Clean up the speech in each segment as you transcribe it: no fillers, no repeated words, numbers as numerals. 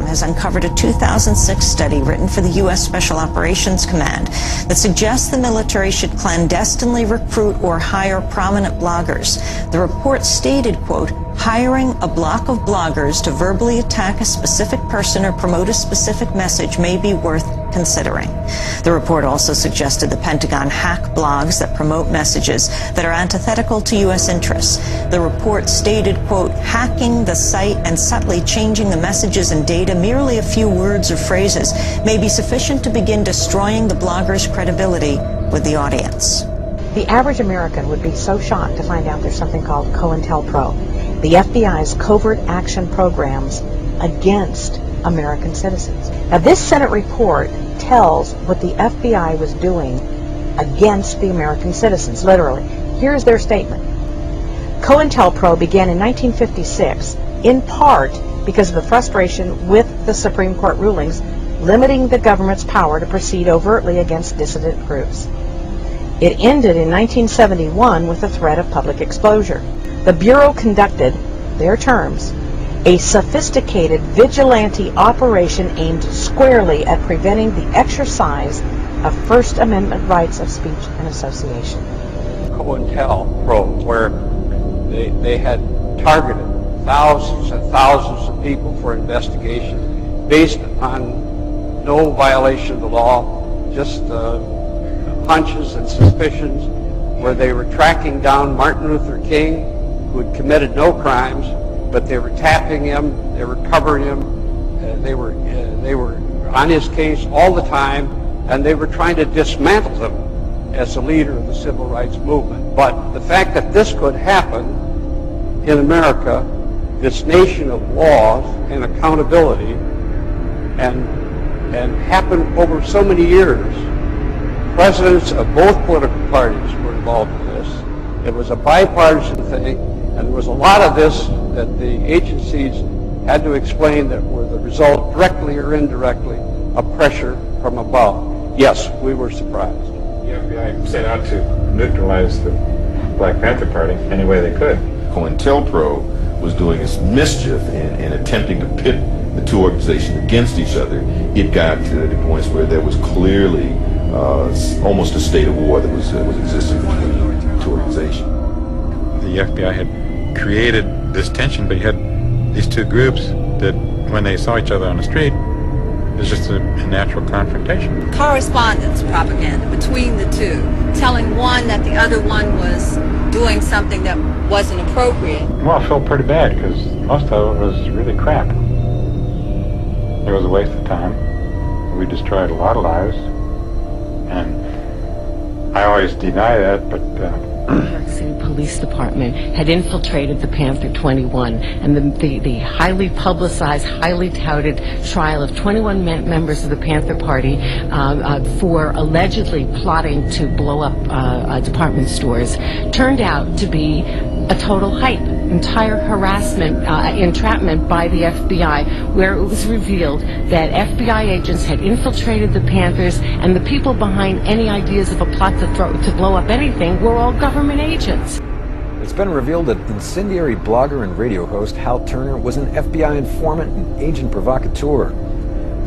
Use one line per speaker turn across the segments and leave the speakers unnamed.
has uncovered a 2006 study written for the U.S. Special Operations Command that suggests the military should clandestinely recruit or hire prominent bloggers. The report stated, quote, hiring a block of bloggers to verbally attack a specific person or promote a specific message may be worth considering. The report also suggested the Pentagon hack blogs that promote messages that are antithetical to U.S. interests. The report stated, quote, hacking the site and subtly changing the messages and data, merely a few words or phrases, may be sufficient to begin destroying the blogger's credibility with the audience.
The average American would be so shocked to find out there's something called COINTELPRO, the FBI's covert action programs against American citizens. Now, this Senate report tells what the FBI was doing against the American citizens, literally. Here's their statement. COINTELPRO began in 1956, in part because of the frustration with the Supreme Court rulings limiting the government's power to proceed overtly against dissident groups. It ended in 1971 with the threat of public exposure. The Bureau conducted, their terms, a sophisticated vigilante operation aimed squarely at preventing the exercise of First Amendment rights of speech and association.
COINTELPRO, where they had targeted thousands and thousands of people for investigation based upon no violation of the law, just hunches and suspicions, where they were tracking down Martin Luther King, who had committed no crimes, but they were tapping him, they were covering him, they were on his case all the time, and they were trying to dismantle him as the leader of the civil rights movement. But the fact that this could happen in America, this nation of laws and accountability, and happen over so many years, presidents of both political parties were involved in this. It was a bipartisan thing, and there was a lot of this that the agencies had to explain that were the result, directly or indirectly, of pressure from above. Yes, we were surprised.
The FBI set out to neutralize the Black Panther Party any way they could.
COINTELPRO was doing its mischief in attempting to pit the two organizations against each other. It got to the points where there was clearly almost a state of war that was existing between the two organizations.
The FBI had created this tension, but you had these two groups that, when they saw each other on the street, it was just a natural confrontation.
Correspondence propaganda between the two, telling one that the other one was doing something that wasn't appropriate.
Well, I felt pretty bad because most of it was really crap. It was a waste of time. We destroyed a lot of lives, and I always deny that, but
New York City Police Department had infiltrated the Panther 21, and the highly publicized, highly touted trial of 21 members of the Panther Party for allegedly plotting to blow up department stores turned out to be a total hype, entire harassment, entrapment by the FBI, where it was revealed that FBI agents had infiltrated the Panthers, and the people behind any ideas of a plot to blow up anything were all government agents.
It's been revealed that incendiary blogger and radio host Hal Turner was an FBI informant and agent provocateur.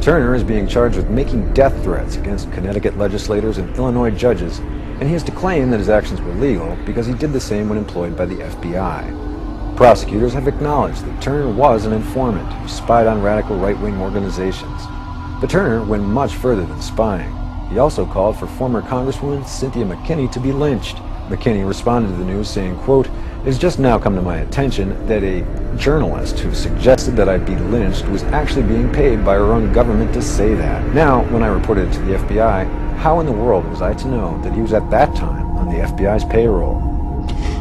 Turner is being charged with making death threats against Connecticut legislators and Illinois judges, and he has to claim that his actions were legal because he did the same when employed by the FBI. Prosecutors have acknowledged that Turner was an informant who spied on radical right-wing organizations. But Turner went much further than spying. He also called for former Congresswoman Cynthia McKinney to be lynched. McKinney responded to the news saying, quote, "It has just now come to my attention that a journalist who suggested that I'd be lynched was actually being paid by our own government to say that. Now, when I reported it to the FBI, how in the world was I to know that he was at that time on the FBI's payroll?"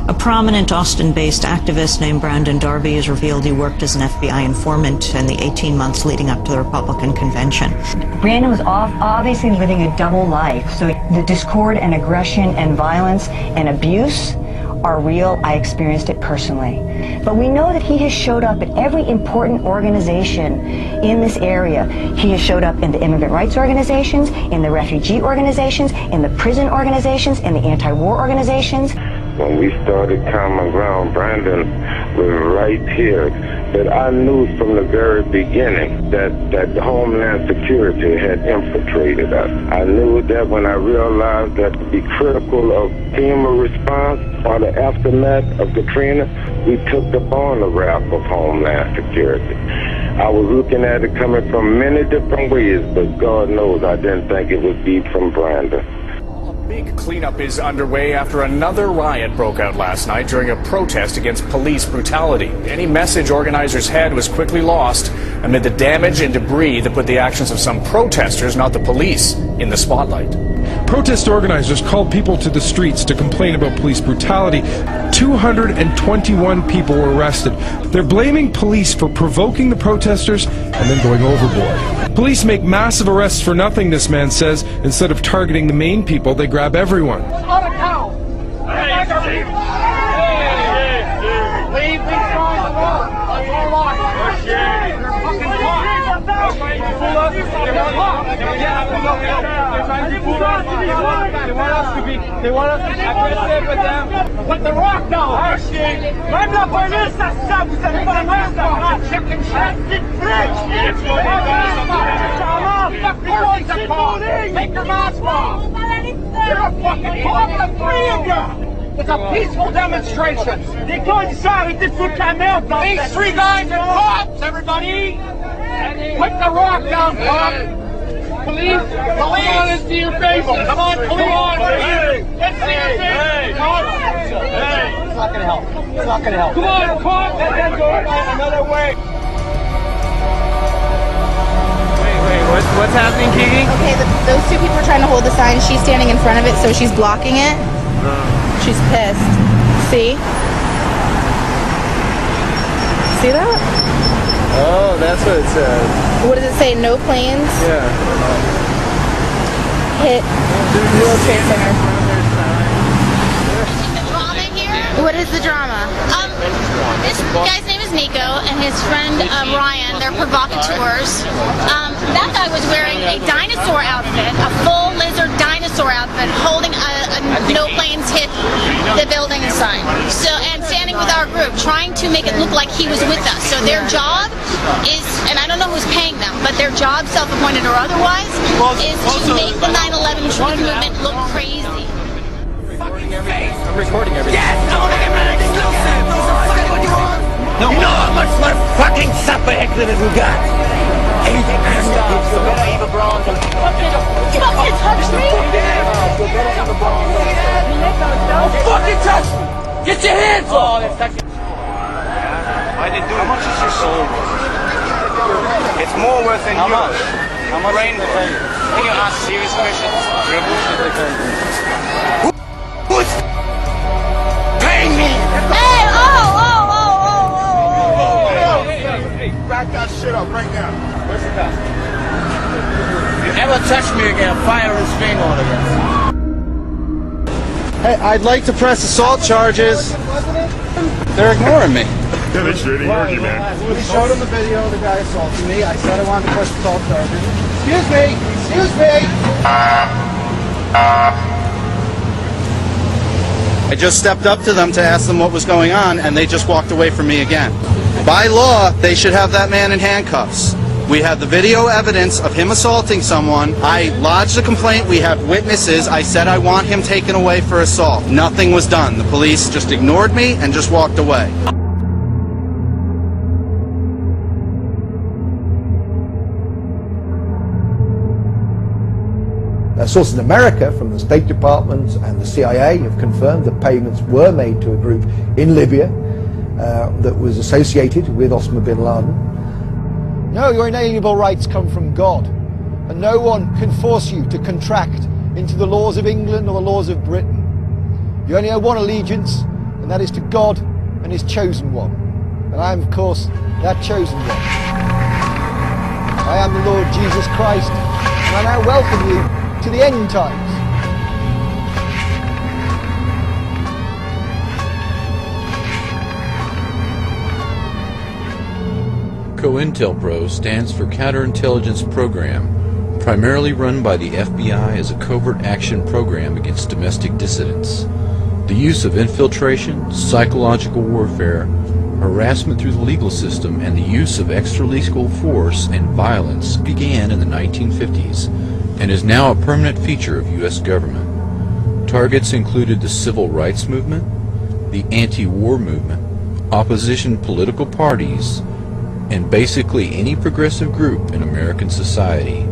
A prominent Austin-based activist named Brandon Darby has revealed he worked as an FBI informant in the 18 months leading up to the Republican convention.
Brandon was obviously living a double life, so the discord and aggression and violence and abuse are real. I experienced it personally. But we know that he has showed up at every important organization in this area. He has showed up in the immigrant rights organizations, in the refugee organizations, in the prison organizations, in the anti-war organizations.
When we started Common Ground, Brandon was right here. But I knew from the very beginning that Homeland Security had infiltrated us. I knew that when I realized that to be critical of FEMA response or the aftermath of Katrina, we took upon the wrath of Homeland Security. I was looking at it coming from many different ways, but God knows I didn't think it would be from Brandon.
Big cleanup is underway after another riot broke out last night during a protest against police brutality. Any message organizers had was quickly lost amid the damage and debris that put the actions of some protesters, not the police, in the spotlight.
Protest organizers called people to the streets to complain about police brutality. 221 people were arrested. They're blaming police for provoking the protesters and then going overboard. Police make massive arrests for nothing, this man says. Instead of targeting the main people, they grab everyone.
They want us to be aggressive with them. Put the rock down. I'm not for this. Chicken shit. Take your mask off. You're a fucking cop, the three of you. It's a peaceful demonstration. These three guys are cops, everybody. Put the rock down, cop. Police, come on and see your face. Come on, police. Let's see your face. It's not gonna help. It's not gonna help. Come on, cop. And then go another way.
What's happening, Kiki?
Okay, those two people are trying to hold the sign. She's standing in front of it, so she's blocking it. She's pissed. See? See that?
Oh, that's what it says.
What does it say? No planes?
Yeah.
Hit World Trade Center.
Drama here?
What is the drama?
This guy's name is Nico, and his friend Ryan. They're provocateurs. That guy was wearing a dinosaur outfit, a full lizard dinosaur outfit, holding a no planes hit the building sign. So, and standing with our group, trying to make it look like he was with us. So their job is, and I don't know who's paying them, but their job, self-appointed or otherwise, is to make the 9/11 truth movement look crazy.
I'm recording everything.
Yes, I want to get rid of exclusive. No, you know how much more fucking supper exit we got. Anything else?
You fucking touch me?
Don't fucking touch me! Get your hands off!
I didn't do it. How much is your soul? It's more worth than yours. How much did they pay you? Can you ask serious questions?
Who's paying me?
Hey,
Hey, back that shit up right now. Where's the gun? If you ever touch me again, fire his finger on again.
Hey, I'd like to press assault charges. They're ignoring me.
Yeah, they sure ignored you, man.
We showed them the video of the guy assaulting me. I said I wanted to press assault charges. Excuse me! Excuse me! I just stepped up to them to ask them what was going on, and they just walked away from me again. By law, they should have that man in handcuffs. We have the video evidence of him assaulting someone. I lodged a complaint. We have witnesses. I said I want him taken away for assault. Nothing was done. The police just ignored me and just walked away.
Sources in America from the State Department and the CIA have confirmed that payments were made to a group in Libya that was associated with Osama bin Laden.
No, your inalienable rights come from God, and no one can force you to contract into the laws of England or the laws of Britain. You only have one allegiance, and that is to God and His chosen one. And I am, of course, that chosen one. I am the Lord Jesus Christ, and I now welcome you to the end times.
COINTELPRO stands for Counterintelligence Program, primarily run by the FBI as a covert action program against domestic dissidents. The use of infiltration, psychological warfare, harassment through the legal system, and the use of extra-legal force and violence began in the 1950s and is now a permanent feature of U.S. government. Targets included the civil rights movement, the anti-war movement, opposition political parties, and basically any progressive group in American society.